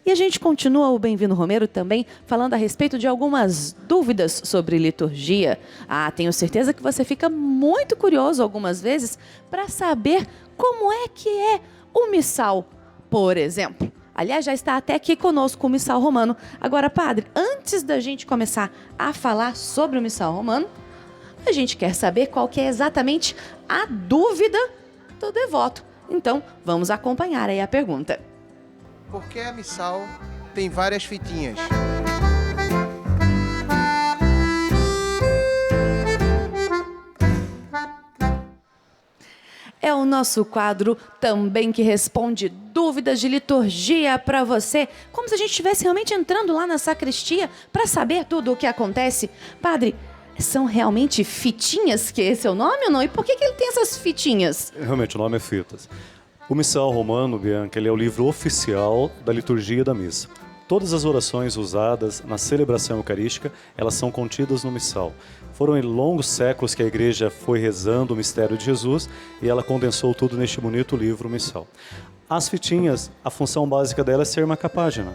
E a gente continua o Bem-vindo Romero também falando a respeito de algumas dúvidas sobre liturgia. Tenho certeza que você fica muito curioso algumas vezes para saber como é que é o missal, por exemplo. Aliás, já está até aqui conosco o missal romano. Agora, padre, antes da gente começar a falar sobre o missal romano, a gente quer saber qual que é exatamente a dúvida do devoto. Então, vamos acompanhar aí a pergunta. Por que a missal tem várias fitinhas? É o nosso quadro também que responde dúvidas de liturgia para você, como se a gente estivesse realmente entrando lá na sacristia para saber tudo o que acontece. Padre, são realmente fitinhas, que esse é o nome ou não? E por que ele tem essas fitinhas? Realmente, o nome é Fitas. O Missal Romano, Bianca, ele é o livro oficial da liturgia da missa. Todas as orações usadas na celebração eucarística, elas são contidas no Missal. Foram em longos séculos que a igreja foi rezando o mistério de Jesus e ela condensou tudo neste bonito livro Missal. As fitinhas, a função básica dela é ser marca-página.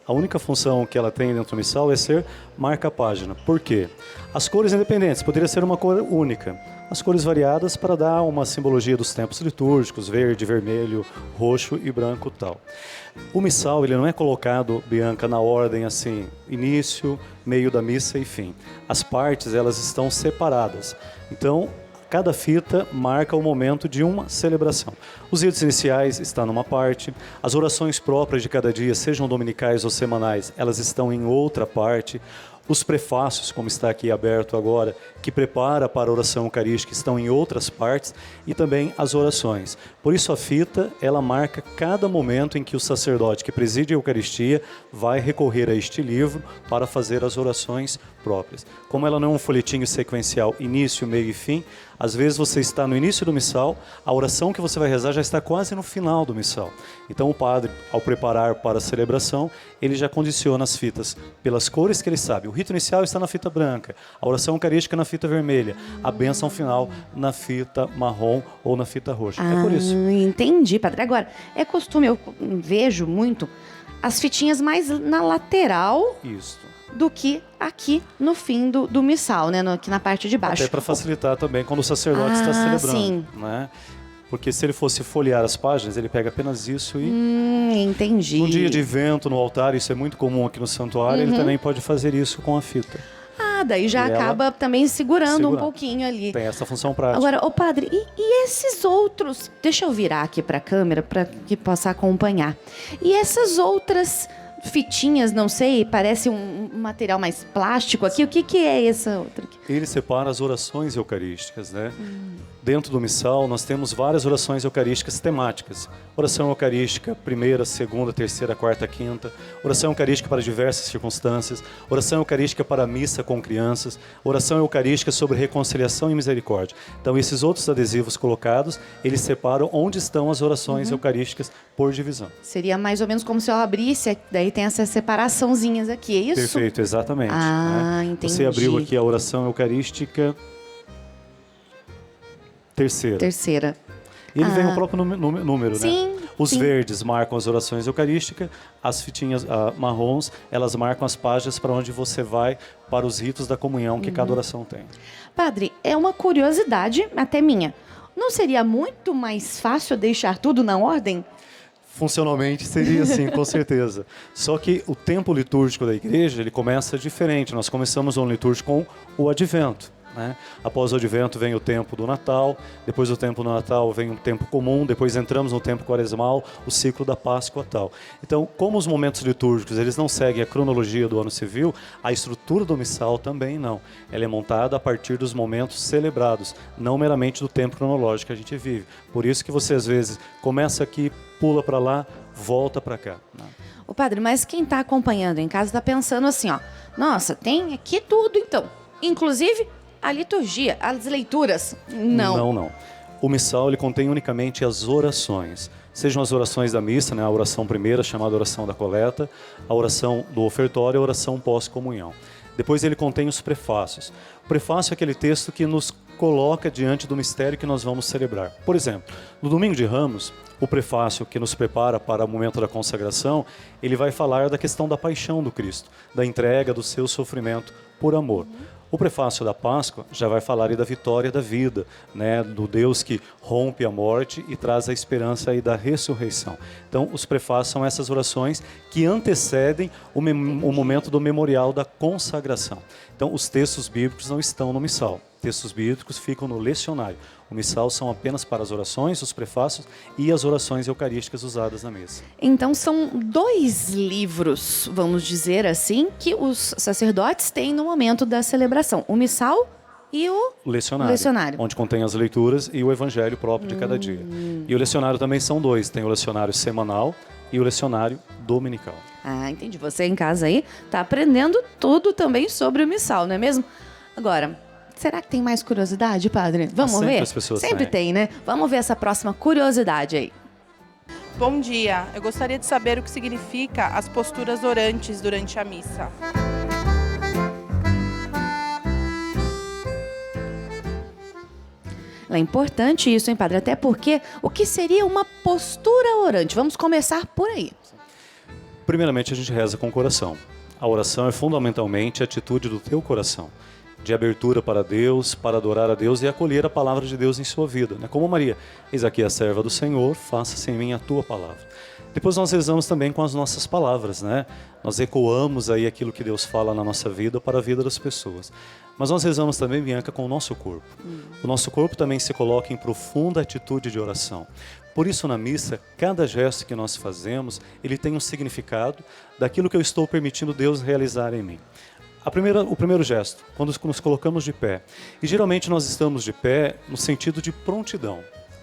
A única função que ela tem dentro do missal é ser marca-página. Por quê? As cores independentes, poderia ser uma cor única. As cores variadas para dar uma simbologia dos tempos litúrgicos, verde, vermelho, roxo e branco tal. O missal, ele não é colocado, Bianca, na ordem assim, início, meio da missa e fim. As partes, elas estão separadas. Então, cada fita marca o momento de uma celebração. Os ritos iniciais estão numa parte, as orações próprias de cada dia, sejam dominicais ou semanais, elas estão em outra parte. Os prefácios, como está aqui aberto agora, que prepara para a oração eucarística, estão em outras partes, e também as orações. Por isso a fita, ela marca cada momento em que o sacerdote que preside a Eucaristia vai recorrer a este livro para fazer as orações próprias. Como ela não é um folhetinho sequencial, início, meio e fim, às vezes você está no início do missal, a oração que você vai rezar já está quase no final do missal. Então o padre, ao preparar para a celebração, ele já condiciona as fitas pelas cores que ele sabe. O rito inicial está na fita branca, a oração eucarística na fita vermelha, a bênção final na fita marrom ou na fita roxa. É por isso. Entendi, padre. Agora, é costume, eu vejo muito as fitinhas mais na lateral. Isso. Do que aqui no fim do missal, né? Aqui na parte de baixo. Até para facilitar também quando o sacerdote está celebrando. Sim. Né? Porque se ele fosse folhear as páginas, ele pega apenas isso e... Entendi. Um dia de vento no altar, isso é muito comum aqui no santuário, ele também pode fazer isso com a fita. Daí já acaba também segurando um pouquinho ali. Tem essa função prática. Agora, padre, e esses outros... Deixa eu virar aqui para a câmera para que possa acompanhar. E essas outras fitinhas, não sei, parece um material mais plástico aqui. O que é essa outra aqui? Ele separa as orações eucarísticas, né? Dentro do missal, nós temos várias orações eucarísticas temáticas. Oração eucarística, primeira, segunda, terceira, quarta, quinta. Oração eucarística para diversas circunstâncias. Oração eucarística para a missa com crianças. Oração eucarística sobre reconciliação e misericórdia. Então, esses outros adesivos colocados, eles separam onde estão as orações eucarísticas por divisão. Seria mais ou menos como se eu abrisse, daí tem essas separaçãozinhas aqui, é isso? Perfeito, exatamente. Entendi. Você abriu aqui a oração eucarística terceira. E ele vem o próprio número, sim, né? Os sim. verdes marcam as orações eucarísticas, as fitinhas marrons, elas marcam as páginas para onde você vai para os ritos da comunhão que cada oração tem. Padre, é uma curiosidade, até minha. Não seria muito mais fácil deixar tudo na ordem? Funcionalmente seria assim, com certeza. Só que o tempo litúrgico da igreja, ele começa diferente. Nós começamos um litúrgico com o advento. Né? Após o advento vem o tempo do Natal, depois do tempo do Natal vem o tempo comum, depois entramos no tempo quaresmal, o ciclo da Páscoa tal. Então, como os momentos litúrgicos eles não seguem a cronologia do ano civil, a estrutura do missal também não. Ela é montada a partir dos momentos celebrados, não meramente do tempo cronológico que a gente vive. Por isso que você às vezes começa aqui, pula para lá, volta para cá. Né? Ô padre, mas quem está acompanhando em casa está pensando assim, ó, nossa, tem aqui tudo então, inclusive a liturgia, as leituras. Não. O missal ele contém unicamente as orações. Sejam as orações da missa, né, a oração primeira, chamada oração da coleta, a oração do ofertório e a oração pós-comunhão. Depois ele contém os prefácios. O prefácio é aquele texto que nos coloca diante do mistério que nós vamos celebrar. Por exemplo, no Domingo de Ramos, o prefácio que nos prepara para o momento da consagração, ele vai falar da questão da paixão do Cristo, da entrega do seu sofrimento por amor. O prefácio da Páscoa já vai falar aí da vitória da vida, né, do Deus que rompe a morte e traz a esperança aí da ressurreição. Então, os prefácios são essas orações que antecedem o momento do memorial da consagração. Então, os textos bíblicos não estão no missal. Textos bíblicos ficam no lecionário. O missal são apenas para as orações, os prefácios e as orações eucarísticas usadas na missa. Então são 2 livros, vamos dizer assim, que os sacerdotes têm no momento da celebração. O missal e o lecionário. Onde contém as leituras e o evangelho próprio de cada dia. E o lecionário também são 2. Tem o lecionário semanal e o lecionário dominical. Ah, entendi. Você em casa aí está aprendendo tudo também sobre o missal, não é mesmo? Agora, será que tem mais curiosidade, padre? Vamos ver? As pessoas Sempre tem, né? Vamos ver essa próxima curiosidade aí. Bom dia, eu gostaria de saber o que significa as posturas orantes durante a missa. É importante isso, hein, padre? Até porque o que seria uma postura orante? Vamos começar por aí. Primeiramente, a gente reza com o coração. A oração é fundamentalmente a atitude do teu coração, de abertura para Deus, para adorar a Deus e acolher a palavra de Deus em sua vida. Como Maria, eis aqui a serva do Senhor, faça-se em mim a tua palavra. Depois nós rezamos também com as nossas palavras, né? Nós ecoamos aí aquilo que Deus fala na nossa vida para a vida das pessoas. Mas nós rezamos também, Bianca, com o nosso corpo. O nosso corpo também se coloca em profunda atitude de oração. Por isso, na missa, cada gesto que nós fazemos, ele tem um significado daquilo que eu estou permitindo Deus realizar em mim. O primeiro gesto, quando nos colocamos de pé. E geralmente nós estamos de pé no sentido de prontidão.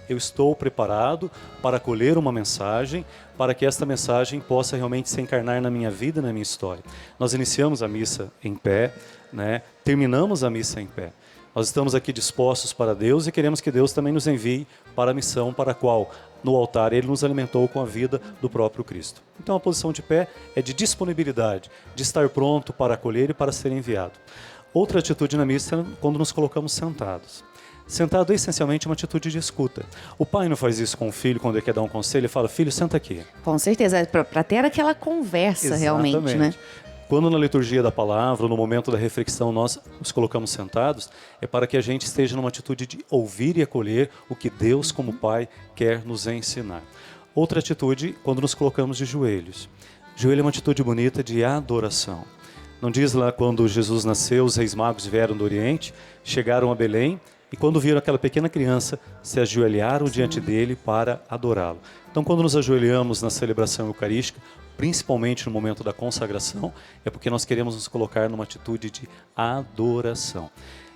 Eu estou preparado para acolher uma mensagem, para que esta mensagem possa realmente se encarnar na minha vida e na minha história. Nós iniciamos a missa em pé, né? Terminamos a missa em pé. Nós estamos aqui dispostos para Deus e queremos que Deus também nos envie para a missão para a qual, no altar, Ele nos alimentou com a vida do próprio Cristo. Então a posição de pé é de disponibilidade, de estar pronto para acolher e para ser enviado. Outra atitude na missa é quando nos colocamos sentados. Sentado é essencialmente uma atitude de escuta. O pai não faz isso com o filho quando ele quer dar um conselho, ele fala, filho, senta aqui. Com certeza, para ter aquela conversa realmente, né? Quando na liturgia da palavra, no momento da reflexão, nós nos colocamos sentados, é para que a gente esteja numa atitude de ouvir e acolher o que Deus, como Pai, quer nos ensinar. Outra atitude, quando nos colocamos de joelhos. Joelho é uma atitude bonita de adoração. Não diz lá quando Jesus nasceu, os reis magos vieram do Oriente, chegaram a Belém, e quando viram aquela pequena criança, se ajoelharam diante dele para adorá-lo. Então, quando nos ajoelhamos na celebração eucarística, principalmente no momento da consagração, é porque nós queremos nos colocar numa atitude de adoração.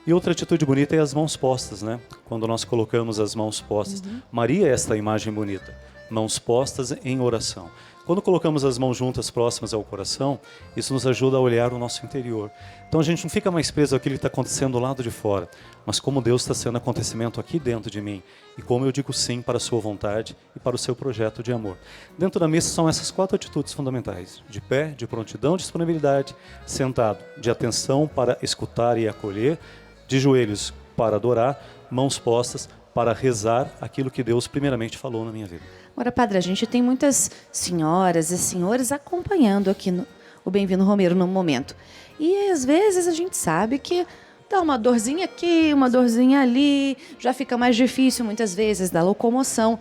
E outra atitude bonita é as mãos postas, né? Quando nós colocamos as mãos postas. Maria é esta imagem bonita, mãos postas em oração. Quando colocamos as mãos juntas próximas ao coração, isso nos ajuda a olhar o nosso interior. Então a gente não fica mais preso àquilo que está acontecendo do lado de fora, mas como Deus está sendo acontecimento aqui dentro de mim e como eu digo sim para a sua vontade e para o seu projeto de amor. Dentro da missa são essas 4 atitudes fundamentais: de pé, de prontidão, de disponibilidade; sentado, de atenção para escutar e acolher; de joelhos para adorar; mãos postas para rezar aquilo que Deus primeiramente falou na minha vida. Agora, padre, a gente tem muitas senhoras e senhores acompanhando aqui o Bem-vindo Romero no momento. E às vezes a gente sabe que dá uma dorzinha aqui, uma dorzinha ali, já fica mais difícil muitas vezes da locomoção.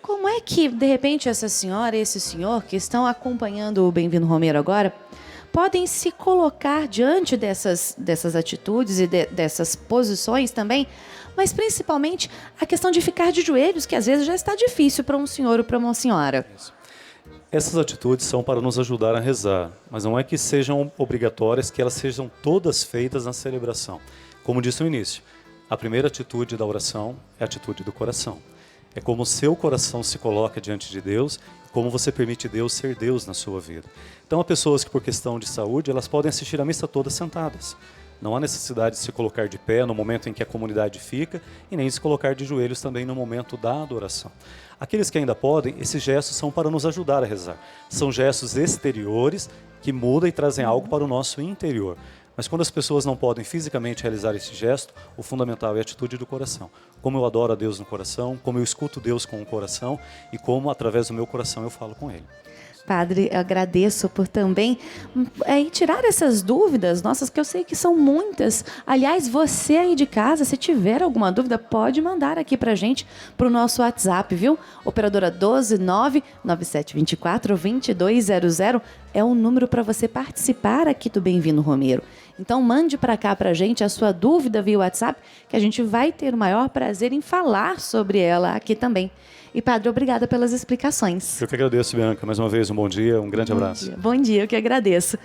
Como é que, de repente, essa senhora e esse senhor que estão acompanhando o Bem-vindo Romero agora podem se colocar diante dessas atitudes e dessas posições também, mas principalmente a questão de ficar de joelhos, que às vezes já está difícil para um senhor ou para uma senhora. Essas atitudes são para nos ajudar a rezar, mas não é que sejam obrigatórias, que elas sejam todas feitas na celebração. Como disse no início, a primeira atitude da oração é a atitude do coração. É como o seu coração se coloca diante de Deus, como você permite Deus ser Deus na sua vida. Então há pessoas que por questão de saúde, elas podem assistir a missa toda sentadas. Não há necessidade de se colocar de pé no momento em que a comunidade fica e nem de se colocar de joelhos também no momento da adoração. Aqueles que ainda podem, esses gestos são para nos ajudar a rezar. São gestos exteriores que mudam e trazem algo para o nosso interior. Mas quando as pessoas não podem fisicamente realizar esse gesto, o fundamental é a atitude do coração. Como eu adoro a Deus no coração, como eu escuto Deus com o coração e como, através do meu coração, eu falo com Ele. Padre, eu agradeço por também tirar essas dúvidas nossas, que eu sei que são muitas. Aliás, você aí de casa, se tiver alguma dúvida, pode mandar aqui pra gente, pro nosso WhatsApp, viu? Operadora 12997242200 é o número para você participar aqui do Bem-vindo Romero. Então mande para cá pra gente a sua dúvida via WhatsApp, que a gente vai ter o maior prazer em falar sobre ela aqui também. E, Padre, obrigada pelas explicações. Eu que agradeço, Bianca. Mais uma vez, um bom dia, um grande abraço. Bom dia, eu que agradeço.